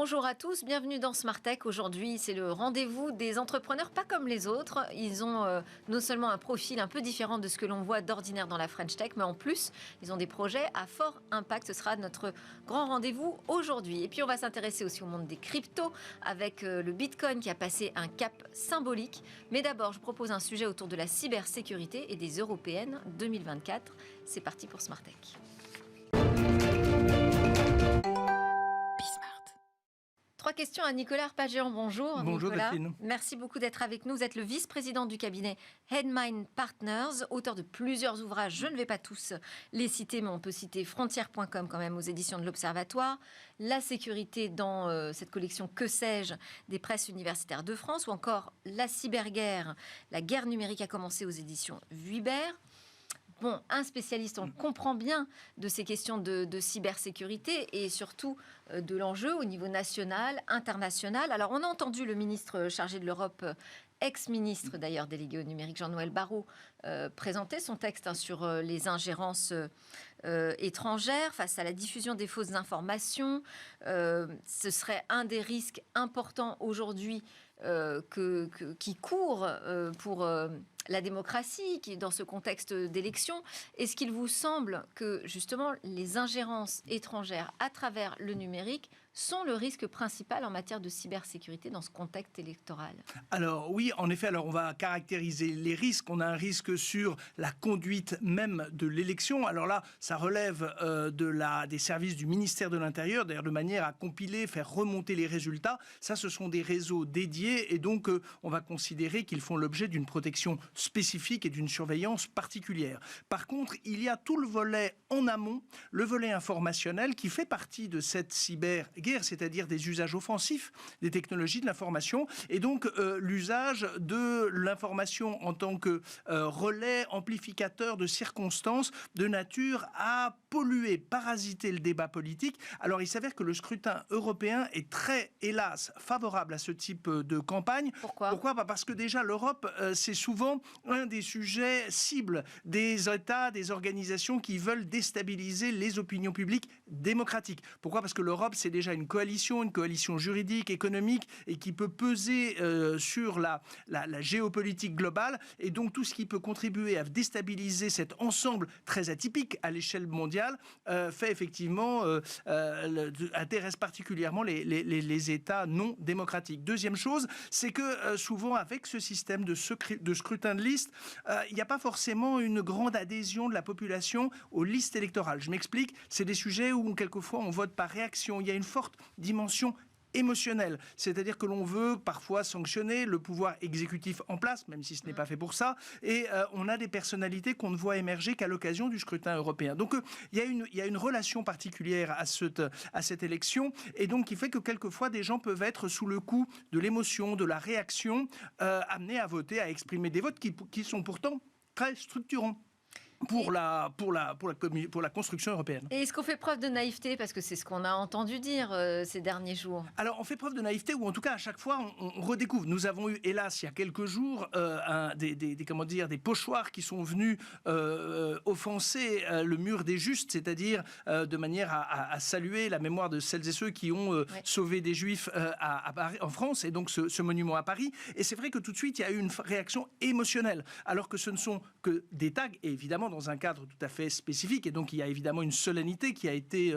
Bonjour à tous, bienvenue dans Smart Tech. Aujourd'hui, c'est le rendez-vous des entrepreneurs pas comme les autres. Ils ont non seulement un profil un peu différent de ce que l'on voit d'ordinaire dans la French Tech, mais en plus, ils ont des projets à fort impact. Ce sera notre grand rendez-vous aujourd'hui. Et puis, on va s'intéresser aussi au monde des cryptos avec le Bitcoin qui a passé un cap symbolique. Mais d'abord, je propose un sujet autour de la cybersécurité et des européennes 2024. C'est parti pour Smart Tech. Trois questions à Nicolas Arpagian. Bonjour. Bonjour Nicolas. Delphine. Merci beaucoup d'être avec nous. Vous êtes le vice-président du cabinet Headmind Partners, auteur de plusieurs ouvrages. Je ne vais pas tous les citer, mais on peut citer Frontières.com quand même aux éditions de l'Observatoire, La sécurité dans cette collection Que sais-je des presses universitaires de France, ou encore La cyberguerre, la guerre numérique a commencé aux éditions Vuibert. Bon, un spécialiste, on comprend bien de ces questions de cybersécurité et surtout de l'enjeu au niveau national, international. Alors, on a entendu le ministre chargé de l'Europe, ex-ministre d'ailleurs délégué au numérique, Jean-Noël Barrot, présenter son texte sur les ingérences étrangères face à la diffusion des fausses informations. Ce serait un des risques importants aujourd'hui qui court pour la démocratie, qui est dans ce contexte d'élection. Est-ce qu'il vous semble que, justement, les ingérences étrangères à travers le numérique sont le risque principal en matière de cybersécurité dans ce contexte électoral? Alors oui, en effet, alors on va caractériser les risques. On a un risque sur la conduite même de l'élection. Alors là, ça relève des services du ministère de l'Intérieur, d'ailleurs de manière à compiler, faire remonter les résultats. Ça, ce sont des réseaux dédiés et donc on va considérer qu'ils font l'objet d'une protection spécifique et d'une surveillance particulière. Par contre, il y a tout le volet en amont, le volet informationnel qui fait partie de cette cyberguerre, c'est-à-dire des usages offensifs des technologies de l'information et donc l'usage de l'information en tant que relais, amplificateur de circonstances de nature à polluer, parasiter le débat politique. Alors il s'avère que le scrutin européen est très, hélas, favorable à ce type de campagne. Pourquoi ? Parce que déjà l'Europe, c'est souvent un des sujets cibles des États, des organisations qui veulent déstabiliser les opinions publiques démocratiques. Pourquoi ? Parce que l'Europe, c'est déjà une coalition juridique, économique, et qui peut peser sur la géopolitique globale. Et donc, tout ce qui peut contribuer à déstabiliser cet ensemble très atypique à l'échelle mondiale fait effectivement intéresse particulièrement les États non démocratiques. Deuxième chose, c'est que souvent, avec ce système de scrutin de liste, il n'y a pas forcément une grande adhésion de la population aux listes électorales. Je m'explique, c'est des sujets où quelquefois on vote par réaction. Il y a une forte dimension émotionnelle, c'est-à-dire que l'on veut parfois sanctionner le pouvoir exécutif en place, même si ce n'est pas fait pour ça, et on a des personnalités qu'on ne voit émerger qu'à l'occasion du scrutin européen. Donc il y a une relation particulière à cette élection, et donc qui fait que quelquefois des gens peuvent être sous le coup de l'émotion, de la réaction, amenés à voter, à exprimer des votes qui sont pourtant très structurants pour la construction européenne. Et est-ce qu'on fait preuve de naïveté? Parce que c'est ce qu'on a entendu dire ces derniers jours. Alors, on fait preuve de naïveté, ou en tout cas, à chaque fois, on redécouvre. Nous avons eu, hélas, il y a quelques jours, des pochoirs qui sont venus offenser le mur des justes, c'est-à-dire de manière à saluer la mémoire de celles et ceux qui ont sauvé des Juifs en France, et donc ce monument à Paris. Et c'est vrai que tout de suite, il y a eu une réaction émotionnelle, alors que ce ne sont que des tags, et évidemment, dans un cadre tout à fait spécifique, et donc il y a évidemment une solennité qui a été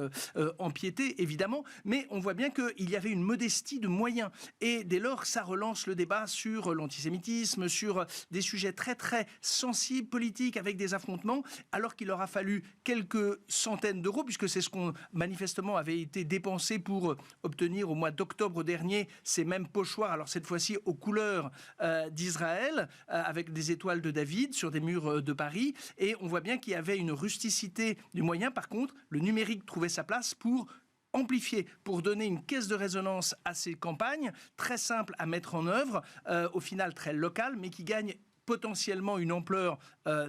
empiétée, évidemment, mais on voit bien qu'il y avait une modestie de moyens, et dès lors, ça relance le débat sur l'antisémitisme, sur des sujets très très sensibles, politiques, avec des affrontements, alors qu'il aura fallu quelques centaines d'euros, puisque c'est ce qu'on manifestement avait été dépensé pour obtenir au mois d'octobre dernier ces mêmes pochoirs, alors cette fois-ci aux couleurs d'Israël, avec des étoiles de David sur des murs de Paris, et on voit bien qu'il y avait une rusticité du moyen. Par contre, le numérique trouvait sa place pour amplifier, pour donner une caisse de résonance à ces campagnes, très simples à mettre en œuvre, au final très locales, mais qui gagnent potentiellement une ampleur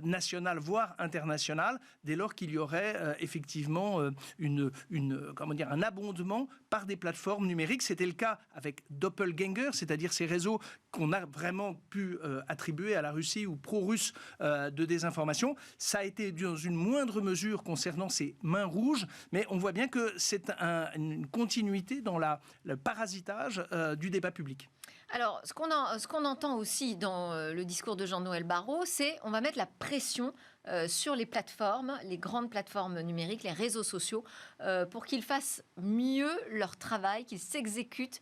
nationale, voire internationale, dès lors qu'il y aurait effectivement un abondement par des plateformes numériques. C'était le cas avec Doppelganger, c'est-à-dire ces réseaux qu'on a vraiment pu attribuer à la Russie ou pro-russe de désinformation. Ça a été dans une moindre mesure concernant ces mains rouges, mais on voit bien que c'est une continuité dans le parasitage du débat public. Alors, ce qu'on entend aussi dans le discours de Jean-Noël Barrot, c'est on va mettre la pression sur les plateformes, les grandes plateformes numériques, les réseaux sociaux, pour qu'ils fassent mieux leur travail, qu'ils s'exécutent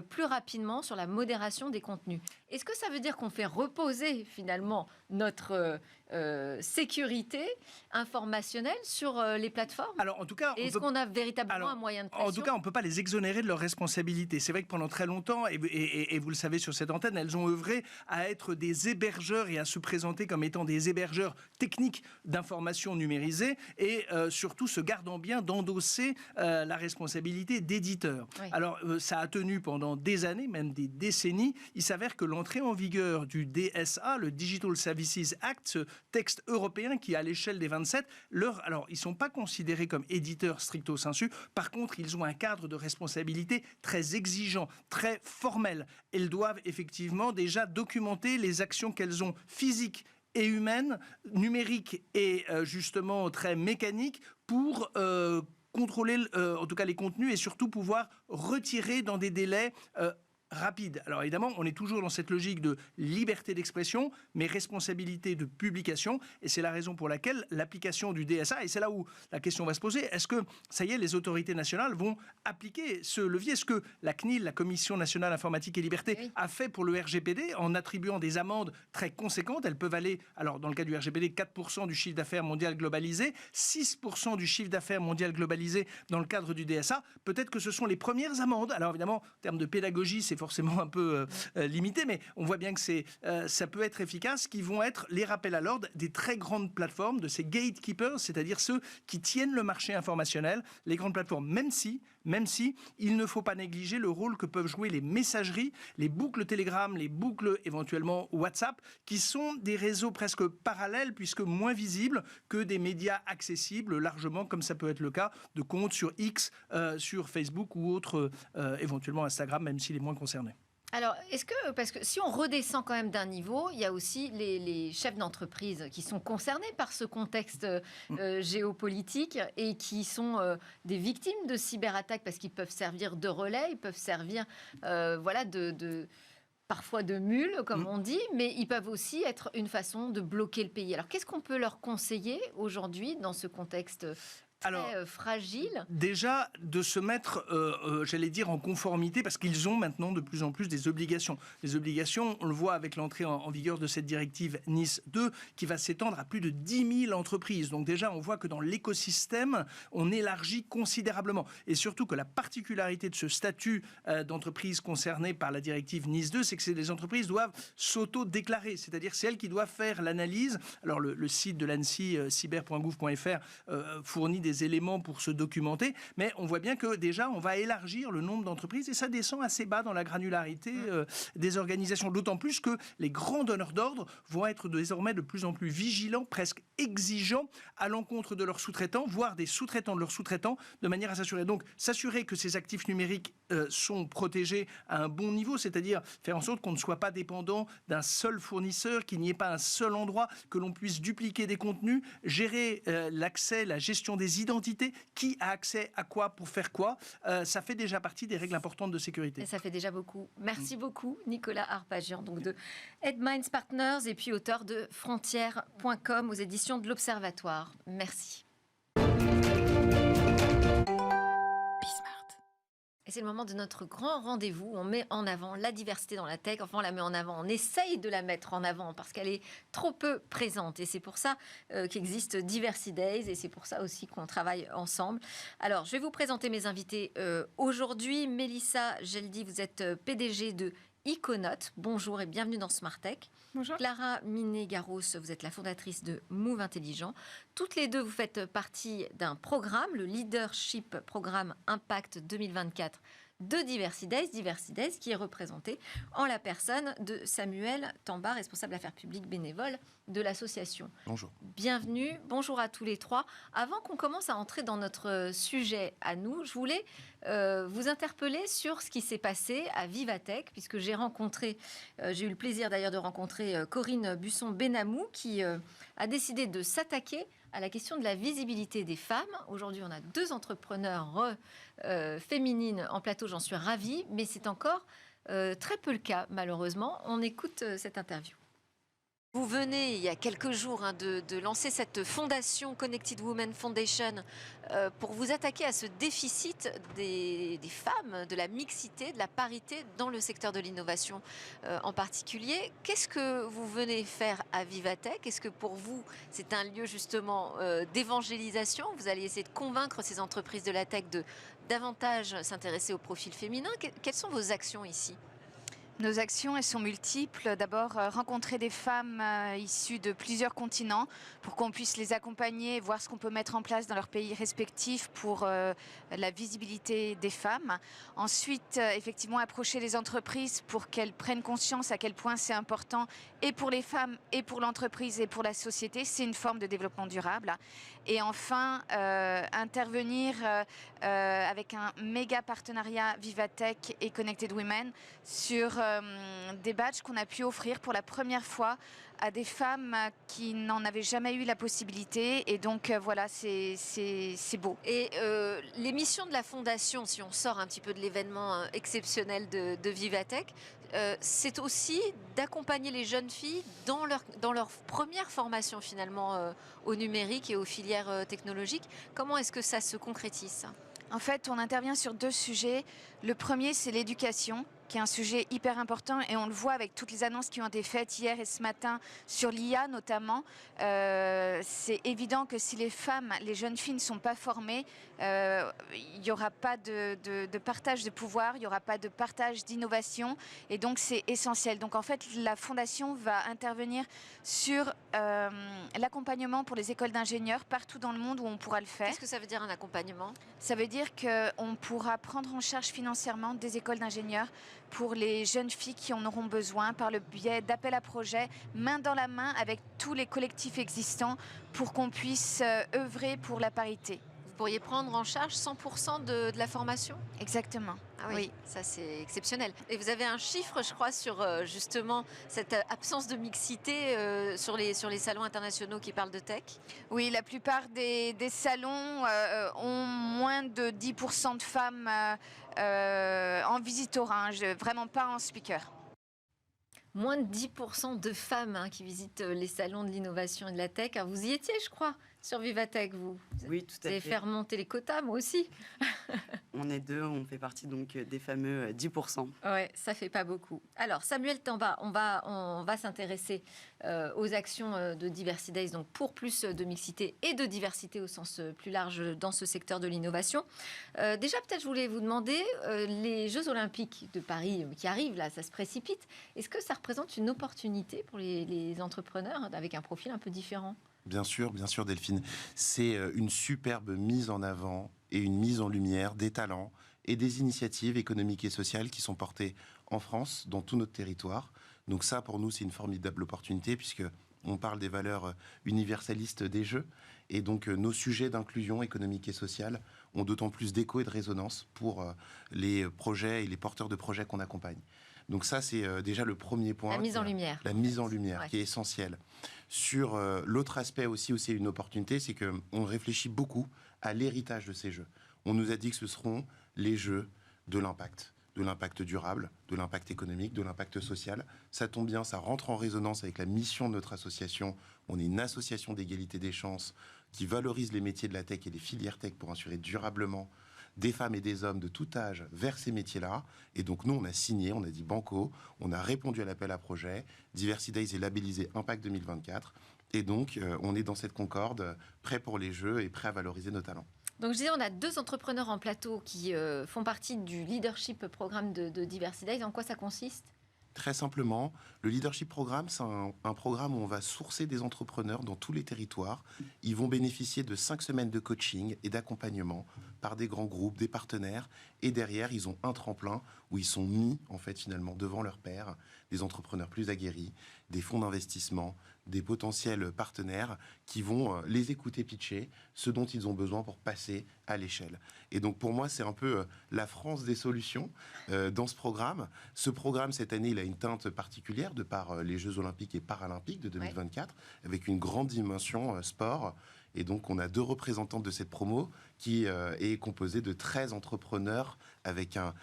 plus rapidement sur la modération des contenus. Est-ce que ça veut dire qu'on fait reposer finalement notre sécurité informationnelle sur les plateformes? Alors, en tout cas, est-ce qu'on a véritablement un moyen de pression? En tout cas, on ne peut pas les exonérer de leurs responsabilités. C'est vrai que pendant très longtemps, et vous le savez sur cette antenne, elles ont œuvré à être des hébergeurs et à se présenter comme étant des hébergeurs techniques d'informations numérisées et surtout se gardant bien d'endosser la responsabilité d'éditeur. Oui. Alors, ça a tenu pendant des années, même des décennies. Il s'avère que l'entrée en vigueur du DSA, le Digital Services Act, ce texte européen qui, à l'échelle des 27, alors, ils ne sont pas considérés comme éditeurs stricto sensu. Par contre, ils ont un cadre de responsabilité très exigeant, très formel. Elles doivent effectivement déjà documenter les actions qu'elles ont physiques et humaines, numériques et justement très mécaniques pour contrôler en tout cas les contenus et surtout pouvoir retirer dans des délais rapide. Alors évidemment, on est toujours dans cette logique de liberté d'expression, mais responsabilité de publication, et c'est la raison pour laquelle l'application du DSA, et c'est là où la question va se poser, est-ce que, ça y est, les autorités nationales vont appliquer ce levier? Est-ce que la CNIL, la Commission nationale informatique et liberté, oui, a fait pour le RGPD en attribuant des amendes très conséquentes? Elles peuvent aller, alors dans le cas du RGPD, 4% du chiffre d'affaires mondial globalisé, 6% du chiffre d'affaires mondial globalisé dans le cadre du DSA. Peut-être que ce sont les premières amendes. Alors évidemment, en termes de pédagogie, c'est forcément un peu limité, mais on voit bien que ça peut être efficace, qui vont être les rappels à l'ordre des très grandes plateformes, de ces gatekeepers, c'est-à-dire ceux qui tiennent le marché informationnel, les grandes plateformes, même si il ne faut pas négliger le rôle que peuvent jouer les messageries, les boucles Telegram, les boucles éventuellement WhatsApp, qui sont des réseaux presque parallèles, puisque moins visibles que des médias accessibles largement, comme ça peut être le cas de comptes sur X, sur Facebook ou autres, éventuellement Instagram, même s'il est moins concerné. Alors, parce que si on redescend quand même d'un niveau, il y a aussi les chefs d'entreprise qui sont concernés par ce contexte géopolitique et qui sont des victimes de cyberattaques parce qu'ils peuvent servir de relais, ils peuvent servir parfois de mules, comme on dit, mais ils peuvent aussi être une façon de bloquer le pays. Alors, qu'est-ce qu'on peut leur conseiller aujourd'hui dans ce contexte très fragile? Déjà, de se mettre, j'allais dire, en conformité, parce qu'ils ont maintenant de plus en plus des obligations. Les obligations, on le voit avec l'entrée en vigueur de cette directive Nice 2, qui va s'étendre à plus de 10 000 entreprises. Donc déjà, on voit que dans l'écosystème, on élargit considérablement. Et surtout que la particularité de ce statut d'entreprise concernée par la directive Nice 2, c'est que les entreprises doivent s'auto-déclarer. C'est-à-dire, c'est elles qui doivent faire l'analyse. Alors, le site de l'ANSSI, cyber.gouv.fr, fournit des éléments pour se documenter, mais on voit bien que déjà on va élargir le nombre d'entreprises et ça descend assez bas dans la granularité des organisations, d'autant plus que les grands donneurs d'ordre vont être désormais de plus en plus vigilants, presque exigeants à l'encontre de leurs sous-traitants, voire des sous-traitants de leurs sous-traitants, de manière à s'assurer. Donc s'assurer que ces actifs numériques sont protégés à un bon niveau, c'est-à-dire faire en sorte qu'on ne soit pas dépendant d'un seul fournisseur, qu'il n'y ait pas un seul endroit, que l'on puisse dupliquer des contenus, gérer l'accès, la gestion des identités, qui a accès à quoi pour faire quoi, ça fait déjà partie des règles importantes de sécurité. Et ça fait déjà beaucoup. Merci beaucoup Nicolas Harpagian, donc de Headminds Partners et puis auteur de Frontières.com aux éditions de l'Observatoire. Merci. Et c'est le moment de notre grand rendez-vous. On met en avant la diversité dans la tech. Enfin, on la met en avant. On essaye de la mettre en avant parce qu'elle est trop peu présente. Et c'est pour ça qu'existe Diversity Days. Et c'est pour ça aussi qu'on travaille ensemble. Alors, je vais vous présenter mes invités aujourd'hui. Mélissa Geldi, vous êtes PDG de Econote. Bonjour et bienvenue dans Smart Tech. Bonjour. Clara Minet-Garros, vous êtes la fondatrice de Move Intelligent. Toutes les deux, vous faites partie d'un programme, le Leadership Programme Impact de Diversity Days qui est représenté en la personne de Samuel Tamba, responsable affaires publiques bénévole de l'association. Bonjour. Bienvenue, bonjour à tous les trois. Avant qu'on commence à entrer dans notre sujet à nous, je voulais vous interpeller sur ce qui s'est passé à Vivatech, puisque j'ai eu le plaisir d'ailleurs de rencontrer Corinne Busson-Benamou, qui a décidé de s'attaquer à la question de la visibilité des femmes. Aujourd'hui, on a 2 entrepreneurs féminines en plateau, j'en suis ravie, mais c'est encore très peu le cas, malheureusement. On écoute cette interview. Vous venez, il y a quelques jours, de lancer cette fondation Connected Women Foundation pour vous attaquer à ce déficit des femmes, de la mixité, de la parité dans le secteur de l'innovation en particulier. Qu'est-ce que vous venez faire à Vivatech? Est-ce que pour vous, c'est un lieu justement d'évangélisation? Vous allez essayer de convaincre ces entreprises de la tech de davantage s'intéresser au profil féminin. Quelles sont vos actions ici? Nos actions, elles sont multiples. D'abord, rencontrer des femmes issues de plusieurs continents pour qu'on puisse les accompagner, voir ce qu'on peut mettre en place dans leurs pays respectifs pour la visibilité des femmes. Ensuite, effectivement, approcher les entreprises pour qu'elles prennent conscience à quel point c'est important et pour les femmes, et pour l'entreprise, et pour la société. C'est une forme de développement durable. Et enfin, intervenir avec un méga partenariat Vivatech et Connected Women sur des badges qu'on a pu offrir pour la première fois à des femmes qui n'en avaient jamais eu la possibilité. Et donc voilà, c'est beau. Et les missions de la Fondation, si on sort un petit peu de l'événement exceptionnel de Vivatech, c'est aussi d'accompagner les jeunes filles dans leur première formation finalement au numérique et aux filières technologiques. Comment est-ce que ça se concrétise? En fait, on intervient sur 2 sujets. Le premier, c'est l'éducation, qui est un sujet hyper important, et on le voit avec toutes les annonces qui ont été faites hier et ce matin sur l'IA notamment. C'est évident que si les femmes, les jeunes filles ne sont pas formées, il n'y aura pas de partage de pouvoir, il n'y aura pas de partage d'innovation, et donc c'est essentiel. Donc en fait, la Fondation va intervenir sur l'accompagnement pour les écoles d'ingénieurs partout dans le monde où on pourra le faire. Qu'est-ce que ça veut dire un accompagnement? Ça veut dire qu'on pourra prendre en charge financièrement des écoles d'ingénieurs pour les jeunes filles qui en auront besoin par le biais d'appels à projets, main dans la main avec tous les collectifs existants pour qu'on puisse œuvrer pour la parité. Vous pourriez prendre en charge 100% de la formation? Exactement. Ah oui, ça c'est exceptionnel. Et vous avez un chiffre, je crois, sur justement cette absence de mixité sur les salons internationaux qui parlent de tech? Oui, la plupart des salons ont moins de 10% de femmes en visitorat, vraiment pas en speaker. Moins de 10% de femmes qui visitent les salons de l'innovation et de la tech. Alors, vous y étiez, je crois, sur Vivatech, vous. Oui, tout à fait. Vous avez fait remonter les quotas, moi aussi. On est 2, on fait partie donc des fameux 10%. Ouais, ça fait pas beaucoup. Alors, Samuel Tamba, on va s'intéresser aux actions de Diversity Days, donc pour plus de mixité et de diversité au sens plus large dans ce secteur de l'innovation. Déjà, peut-être, je voulais vous demander, les Jeux Olympiques de Paris qui arrivent, là, ça se précipite. Est-ce que ça représente une opportunité pour les entrepreneurs avec un profil un peu différent? Bien sûr, Delphine. C'est une superbe mise en avant et une mise en lumière des talents et des initiatives économiques et sociales qui sont portées en France, dans tout notre territoire. Donc ça, pour nous, c'est une formidable opportunité puisque on parle des valeurs universalistes des Jeux. Et donc, nos sujets d'inclusion économique et sociale ont d'autant plus d'écho et de résonance pour les projets et les porteurs de projets qu'on accompagne. Donc ça, c'est déjà le premier point. La mise en lumière. La mise en lumière, Ouais. qui est essentielle. Sur l'autre aspect aussi où c'est une opportunité, c'est qu'on réfléchit beaucoup à l'héritage de ces Jeux. On nous a dit que ce seront les Jeux de l'impact durable, de l'impact économique, de l'impact social. Ça tombe bien, ça rentre en résonance avec la mission de notre association. On est une association d'égalité des chances qui valorise les métiers de la tech et les filières tech pour assurer durablement des femmes et des hommes de tout âge vers ces métiers-là. Et donc, nous, on a signé, on a dit banco, on a répondu à l'appel à projet. Diversity Days est labellisé Impact 2024. Et donc, on est dans cette concorde, prêt pour les Jeux et prêt à valoriser nos talents. Donc, je disais, on a 2 entrepreneurs en plateau qui font partie du leadership programme de Diversity Days. En quoi ça consiste? Très simplement, le Leadership Programme, c'est un programme où on va sourcer des entrepreneurs dans tous les territoires. Ils vont bénéficier de 5 semaines de coaching et d'accompagnement par des grands groupes, des partenaires. Et derrière, ils ont un tremplin où ils sont mis, en fait, finalement, devant leurs pairs, des entrepreneurs plus aguerris, des fonds d'investissement, des potentiels partenaires qui vont les écouter pitcher ce dont ils ont besoin pour passer à l'échelle. Et donc pour moi, c'est un peu la France des solutions dans ce programme. Ce programme, cette année, il a une teinte particulière de par les Jeux Olympiques et Paralympiques de 2024, avec une grande dimension sport. Et donc on a 2 représentantes de cette promo qui est composée de 13 entrepreneurs avec un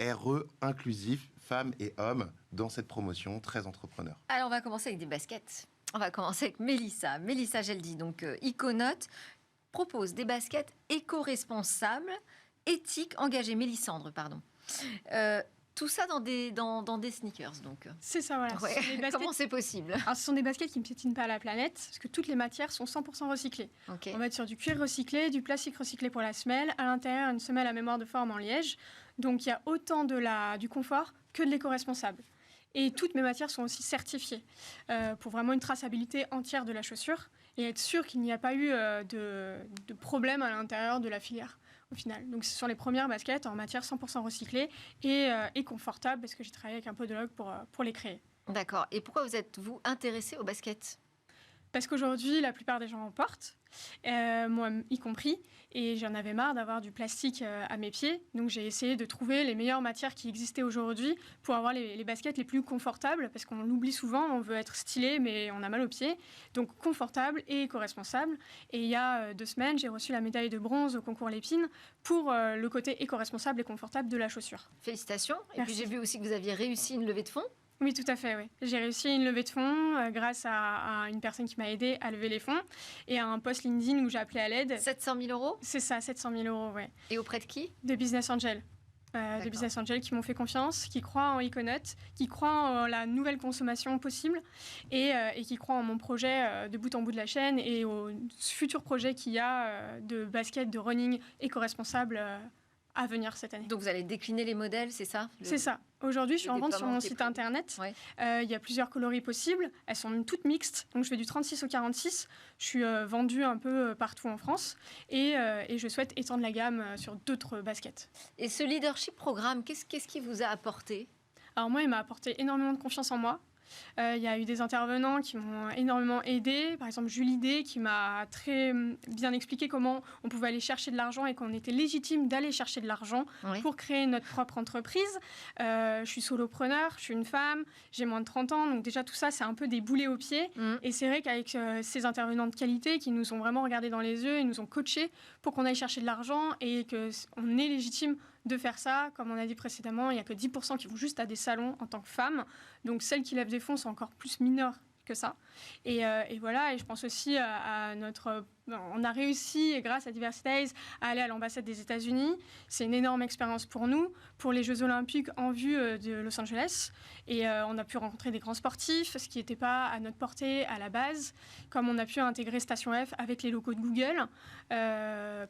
RE inclusif, femmes et hommes, dans cette promotion, 13 entrepreneurs. Alors, on va commencer avec des baskets. On va commencer avec Mélissa. Mélissa Geldi, donc Iconote, propose des baskets éco-responsables, éthiques, engagées. Mélissandre, pardon. Tout ça dans des sneakers, donc. C'est ça, voilà. Ouais. Ce sont des baskets- Comment c'est possible? Alors, ce sont des baskets qui ne piétinent pas la planète, parce que toutes les matières sont 100% recyclées. Ok. On va être sur du cuir recyclé, du plastique recyclé pour la semelle, à l'intérieur une semelle à mémoire de forme en liège. Donc il y a autant du confort que de l'éco-responsable. Et toutes mes matières sont aussi certifiées pour vraiment une traçabilité entière de la chaussure et être sûr qu'il n'y a pas eu de problème à l'intérieur de la filière au final. Donc ce sont les premières baskets en matière 100% recyclée et confortables parce que j'ai travaillé avec un podologue pour les créer. D'accord. Et pourquoi vous êtes-vous intéressé aux baskets? Parce qu'aujourd'hui, la plupart des gens en portent, moi y compris, et j'en avais marre d'avoir du plastique à mes pieds. Donc j'ai essayé de trouver les meilleures matières qui existaient aujourd'hui pour avoir les baskets les plus confortables, parce qu'on l'oublie souvent, on veut être stylé, mais on a mal aux pieds. Donc confortable et éco-responsable. Et il y a 2 semaines, j'ai reçu la médaille de bronze au concours Lépine pour le côté éco-responsable et confortable de la chaussure. Félicitations. Et Merci. puis j'ai vu aussi que vous aviez réussi une levée de fonds. Oui, tout à fait. Oui. J'ai réussi une levée de fonds grâce à une personne qui m'a aidée à lever les fonds et à un post LinkedIn où j'ai appelé à l'aide. 700 000 euros. C'est ça, 700 000 euros, ouais. Et auprès de qui? De business angels. De business angels qui m'ont fait confiance, qui croient en Iconote, qui croient en la nouvelle consommation possible et qui croient en mon projet de bout en bout de la chaîne et aux futurs projets qu'il y a de basket, de running éco-responsable à venir cette année. Donc vous allez décliner les modèles, c'est ça? C'est ça. Aujourd'hui, je suis le en vente sur déploiement mon qui est site prévu. internet. Ouais. Il y a plusieurs coloris possibles. Elles sont toutes mixtes. Donc, je fais du 36 au 46. Je suis vendue un peu partout en France. Et je souhaite étendre la gamme sur d'autres baskets. Et ce leadership programme, qu'est-ce qui vous a apporté? Alors, moi, il m'a apporté énormément de confiance en moi. Il y a eu des intervenants qui m'ont énormément aidée. Par exemple, Julie D, qui m'a très bien expliqué comment on pouvait aller chercher de l'argent et qu'on était légitime d'aller chercher de l'argent Oui. pour créer notre propre entreprise. Je suis solopreneur, je suis une femme, j'ai moins de 30 ans. Donc déjà, tout ça, c'est un peu des boulets aux pieds. Et c'est vrai qu'avec ces intervenants de qualité qui nous ont vraiment regardés dans les yeux et nous ont coachés pour qu'on aille chercher de l'argent et qu'on est légitime de faire ça. Comme on a dit précédemment, il n'y a que 10% qui vont juste à des salons en tant que femmes. Donc celles qui lèvent des fonds sont encore plus mineures que ça. Et voilà, et je pense aussi à notre... On a réussi, grâce à Diversity Days, à aller à l'ambassade des États-Unis. C'est une énorme expérience pour nous, pour les Jeux Olympiques en vue de Los Angeles. Et on a pu rencontrer des grands sportifs, ce qui n'était pas à notre portée à la base, comme on a pu intégrer Station F avec les locaux de Google.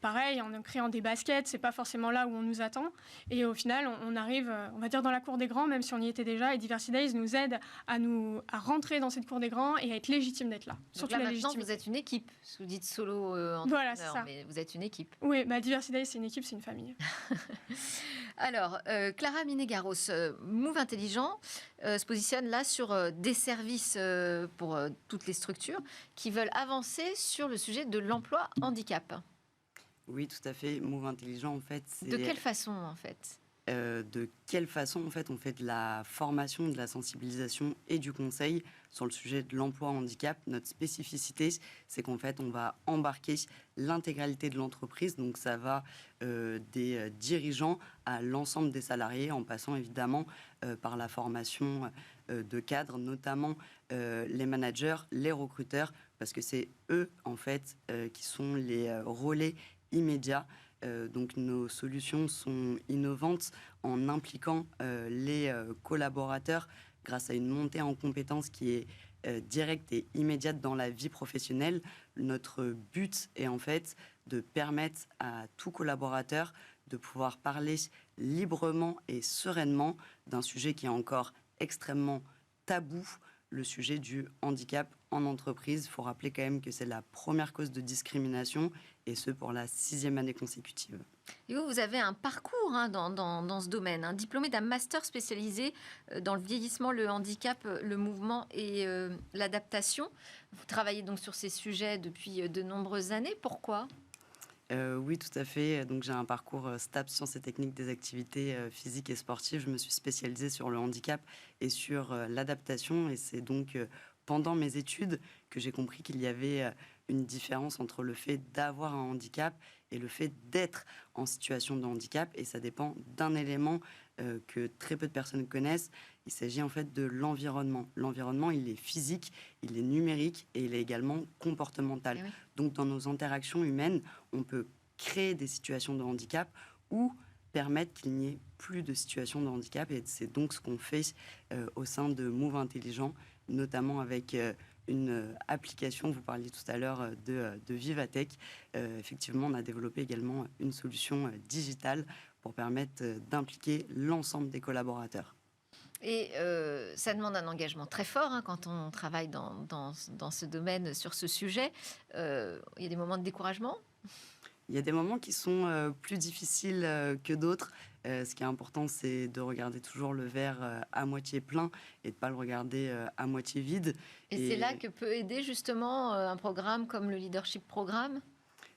Pareil, en créant des baskets, c'est pas forcément là où on nous attend. Et au final, on arrive, on va dire, dans la cour des grands, même si on y était déjà. Et Diversity Days nous aide à rentrer dans cette cour des grands et à être légitime d'être là. Donc Surtout là, la maintenant, légitimité. vous êtes une équipe. Vous dites solo entrepreneur, Voilà, c'est ça. mais vous êtes une équipe. Oui, Diversity Days, c'est une équipe, c'est une famille. Alors, Clara Minegaros, Move Intelligent se positionne là sur des services pour toutes les structures qui veulent avancer sur le sujet de l'emploi handicap. Oui, tout à fait. Move Intelligent, en fait, c'est... De quelle façon, en fait? De quelle façon, en fait, on fait de la formation, de la sensibilisation et du conseil sur le sujet de l'emploi handicap. Notre spécificité, c'est qu'en fait, on va embarquer l'intégralité de l'entreprise. Donc, ça va des dirigeants à l'ensemble des salariés, en passant évidemment par la formation de cadres, notamment les managers, les recruteurs, parce que c'est eux, en fait, qui sont les relais immédiats. Donc nos solutions sont innovantes en impliquant les collaborateurs grâce à une montée en compétences qui est directe et immédiate dans la vie professionnelle. Notre but est en fait de permettre à tout collaborateur de pouvoir parler librement et sereinement d'un sujet qui est encore extrêmement tabou le sujet du handicap en entreprise. Il faut rappeler quand même que c'est la première cause de discrimination, et ce pour la 6e année consécutive. Et vous avez un parcours dans ce domaine, diplômé d'un master spécialisé dans le vieillissement, le handicap, le mouvement et l'adaptation. Vous travaillez donc sur ces sujets depuis de nombreuses années. Pourquoi ? Oui, tout à fait. Donc, j'ai un parcours STAPS, sciences et techniques des activités physiques et sportives. Je me suis spécialisée sur le handicap et sur l'adaptation. Et c'est donc pendant mes études que j'ai compris qu'il y avait une différence entre le fait d'avoir un handicap et le fait d'être en situation de handicap. Et ça dépend d'un élément que très peu de personnes connaissent. Il s'agit en fait de l'environnement. L'environnement, il est physique, il est numérique et il est également comportemental. Eh oui. Donc, dans nos interactions humaines, on peut créer des situations de handicap ou permettre qu'il n'y ait plus de situations de handicap. Et c'est donc ce qu'on fait au sein de Move Intelligent, notamment avec une application. Vous parliez tout à l'heure de Vivatech. Effectivement, on a développé également une solution digitale pour permettre d'impliquer l'ensemble des collaborateurs. Et ça demande un engagement très fort quand on travaille dans ce domaine, sur ce sujet. Il y a des moments de découragement ? Il y a des moments qui sont plus difficiles que d'autres. Ce qui est important, c'est de regarder toujours le verre à moitié plein et de ne pas le regarder à moitié vide. Et c'est là que peut aider justement un programme comme le Leadership Programme ?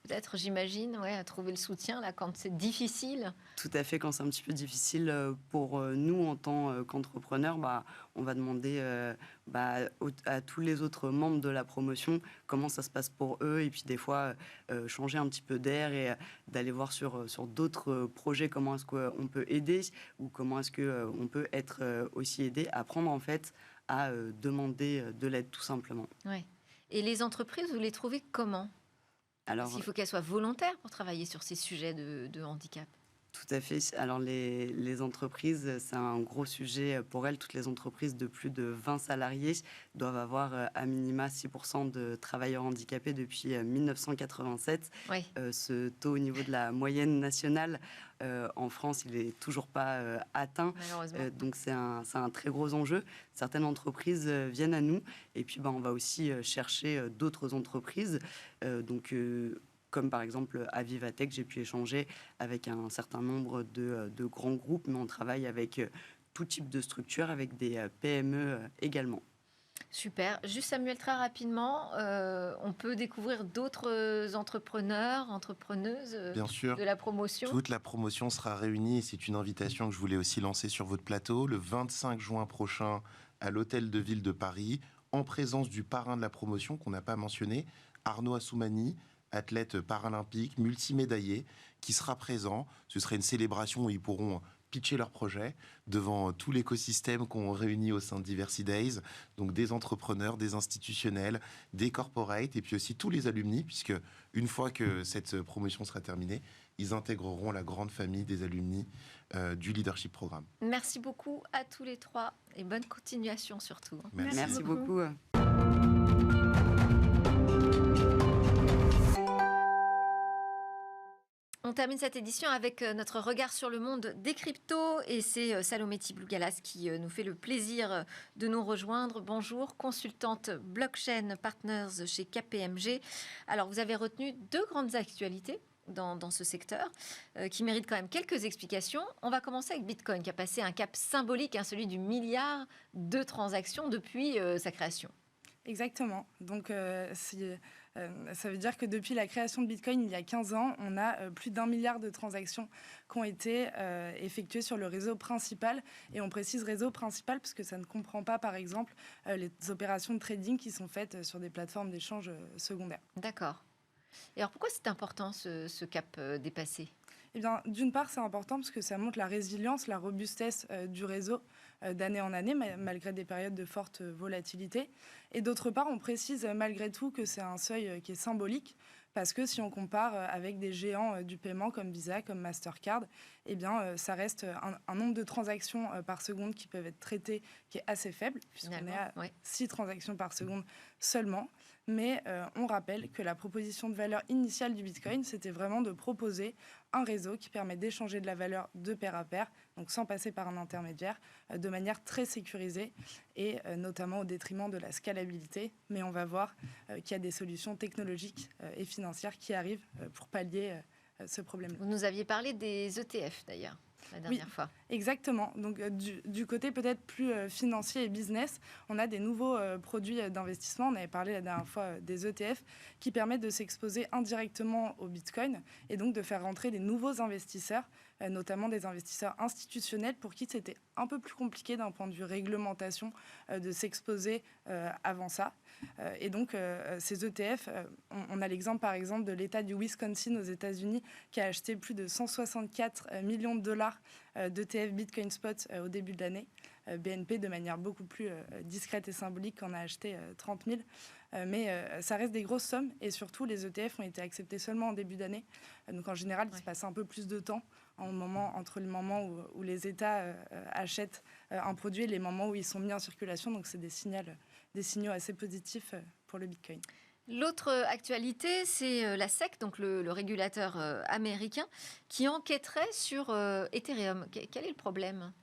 Peut-être, j'imagine, à trouver le soutien là, quand c'est difficile. Tout à fait, quand c'est un petit peu difficile pour nous en tant qu'entrepreneurs, on va demander à tous les autres membres de la promotion comment ça se passe pour eux, et puis des fois changer un petit peu d'air et d'aller voir sur d'autres projets comment est-ce qu'on peut aider, ou comment est-ce qu'on peut être aussi aidé, apprendre en fait à demander de l'aide tout simplement. Ouais. Et les entreprises, vous les trouvez comment ? Alors, il faut qu'elles soient volontaires pour travailler sur ces sujets de handicap. Tout à fait. Alors, les entreprises, c'est un gros sujet pour elles. Toutes les entreprises de plus de 20 salariés doivent avoir à minima 6% de travailleurs handicapés depuis 1987. Oui. Ce taux au niveau de la moyenne nationale en France, il n'est toujours pas atteint. Malheureusement. Donc, c'est un très gros enjeu. Certaines entreprises viennent à nous, et puis on va aussi chercher d'autres entreprises. Comme par exemple à Vivatech, j'ai pu échanger avec un certain nombre de grands groupes, mais on travaille avec tout type de structures, avec des PME également. Super. Juste Samuel, très rapidement, on peut découvrir d'autres entrepreneurs, entrepreneuses Bien sûr. de la promotion. Toute la promotion sera réunie, et c'est une invitation que je voulais aussi lancer sur votre plateau, le 25 juin prochain à l'Hôtel de Ville de Paris, en présence du parrain de la promotion qu'on n'a pas mentionné, Arnaud Assoumani, athlète paralympique, multimédaillé, qui sera présent. Ce sera une célébration où ils pourront pitcher leur projet devant tout l'écosystème qu'on réunit au sein de Diversity Days, donc des entrepreneurs, des institutionnels, des corporates, et puis aussi tous les alumni, puisque une fois que cette promotion sera terminée, ils intégreront la grande famille des alumni du Leadership Programme. Merci beaucoup à tous les trois et bonne continuation surtout. Merci beaucoup. On termine cette édition avec notre regard sur le monde des cryptos, et c'est Salomé Tiblougalas qui nous fait le plaisir de nous rejoindre. Bonjour, consultante blockchain partners chez KPMG. Alors, vous avez retenu deux grandes actualités dans ce secteur qui méritent quand même quelques explications. On va commencer avec Bitcoin qui a passé un cap symbolique, celui du milliard de transactions depuis sa création. Exactement. Donc, ça veut dire que depuis la création de Bitcoin, il y a 15 ans, on a plus d'1 milliard de transactions qui ont été effectuées sur le réseau principal. Et on précise réseau principal parce que ça ne comprend pas, par exemple, les opérations de trading qui sont faites sur des plateformes d'échange secondaires. D'accord. Et alors, pourquoi c'est important ce cap dépassé ? Eh bien, d'une part, c'est important parce que ça montre la résilience, la robustesse du réseau d'année en année, malgré des périodes de forte volatilité. Et d'autre part, on précise malgré tout que c'est un seuil qui est symbolique, parce que si on compare avec des géants du paiement comme Visa, comme Mastercard, eh bien, ça reste un nombre de transactions par seconde qui peuvent être traitées qui est assez faible, puisqu'on est à 6 transactions par seconde seulement. Mais on rappelle que la proposition de valeur initiale du Bitcoin, c'était vraiment de proposer un réseau qui permet d'échanger de la valeur de pair à pair, donc sans passer par un intermédiaire, de manière très sécurisée et notamment au détriment de la scalabilité. Mais on va voir qu'il y a des solutions technologiques et financières qui arrivent pour pallier ce problème. Vous nous aviez parlé des ETF d'ailleurs la dernière fois. Exactement. Donc du côté peut-être plus financier et business, on a des nouveaux produits d'investissement. On avait parlé la dernière fois des ETF qui permettent de s'exposer indirectement au Bitcoin et donc de faire rentrer des nouveaux investisseurs, notamment des investisseurs institutionnels pour qui c'était un peu plus compliqué d'un point de vue réglementation de s'exposer avant ça. Et donc ces ETF, on a l'exemple par exemple de l'État du Wisconsin aux États-Unis qui a acheté plus de 164 millions de dollars d'ETF Bitcoin Spot au début de l'année. BNP de manière beaucoup plus discrète et symbolique en a acheté 30 000. Mais ça reste des grosses sommes et surtout les ETF ont été acceptés seulement en début d'année. Donc en général, il se passe un peu plus de temps entre le moment où les États achètent un produit et les moments où ils sont mis en circulation. Donc c'est des signaux assez positifs pour le Bitcoin. L'autre actualité, c'est la SEC, donc le régulateur américain, qui enquêterait sur Ethereum. Quel est le problème ?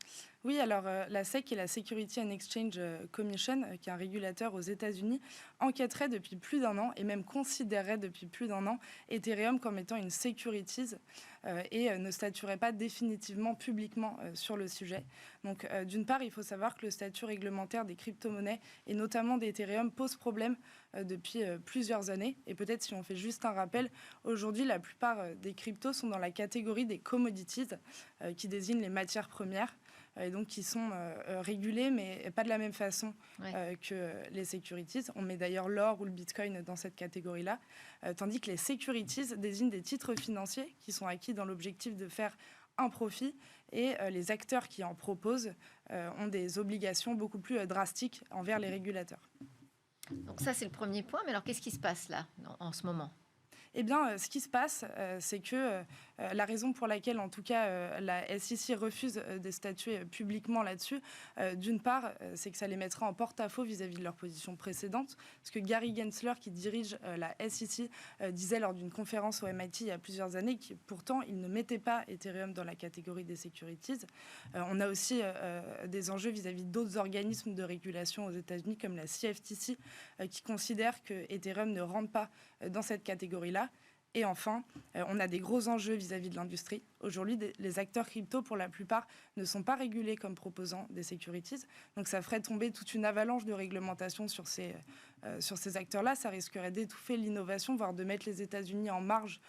Oui, alors la SEC et la Security and Exchange Commission, qui est un régulateur aux États-Unis, enquêterait depuis plus d'un an et même considérerait depuis plus d'un an Ethereum comme étant une securities et ne statuerait pas définitivement publiquement sur le sujet. Donc d'une part, il faut savoir que le statut réglementaire des crypto-monnaies et notamment d'Ethereum pose problème depuis plusieurs années. Et peut-être si on fait juste un rappel, aujourd'hui la plupart des cryptos sont dans la catégorie des commodities qui désignent les matières premières. Et donc qui sont régulés, mais pas de la même façon que les securities. On met d'ailleurs l'or ou le bitcoin dans cette catégorie-là, tandis que les securities désignent des titres financiers qui sont acquis dans l'objectif de faire un profit, et les acteurs qui en proposent ont des obligations beaucoup plus drastiques envers les régulateurs. Donc ça, c'est le premier point, mais alors qu'est-ce qui se passe là, en ce moment ? Eh bien, ce qui se passe, c'est que la raison pour laquelle, en tout cas, la SEC refuse de statuer publiquement là-dessus, d'une part, c'est que ça les mettra en porte-à-faux vis-à-vis de leur position précédente. Parce que Gary Gensler, qui dirige la SEC, disait lors d'une conférence au MIT il y a plusieurs années que pourtant, il ne mettait pas Ethereum dans la catégorie des securities. On a aussi des enjeux vis-à-vis d'autres organismes de régulation aux États-Unis, comme la CFTC, qui considèrent que Ethereum ne rentre pas dans cette catégorie-là. Et enfin, on a des gros enjeux vis-à-vis de l'industrie. Aujourd'hui, les acteurs crypto, pour la plupart, ne sont pas régulés comme proposant des securities. Donc ça ferait tomber toute une avalanche de réglementation sur ces acteurs-là. Ça risquerait d'étouffer l'innovation, voire de mettre les États-Unis en marge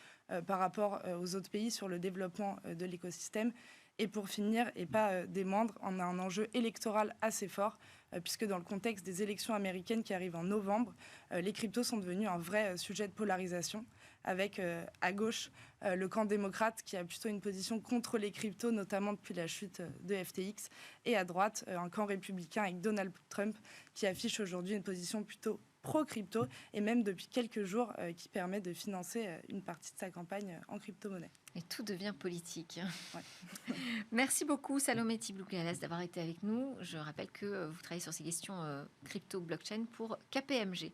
par rapport aux autres pays sur le développement de l'écosystème. Et pour finir, et pas des moindres, on a un enjeu électoral assez fort, puisque dans le contexte des élections américaines qui arrivent en novembre, les cryptos sont devenus un vrai sujet de polarisation, avec à gauche le camp démocrate qui a plutôt une position contre les cryptos, notamment depuis la chute de FTX, et à droite un camp républicain avec Donald Trump qui affiche aujourd'hui une position plutôt pro-crypto, et même depuis quelques jours qui permet de financer une partie de sa campagne en crypto-monnaie. Et tout devient politique. Ouais. Merci beaucoup Salomé Tiblou-Galas d'avoir été avec nous. Je rappelle que vous travaillez sur ces questions crypto-blockchain pour KPMG.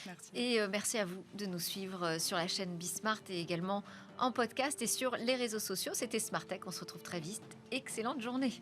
Merci. Et merci à vous de nous suivre sur la chaîne Bismart et également en podcast et sur les réseaux sociaux. C'était Smart Tech. On se retrouve très vite. Excellente journée.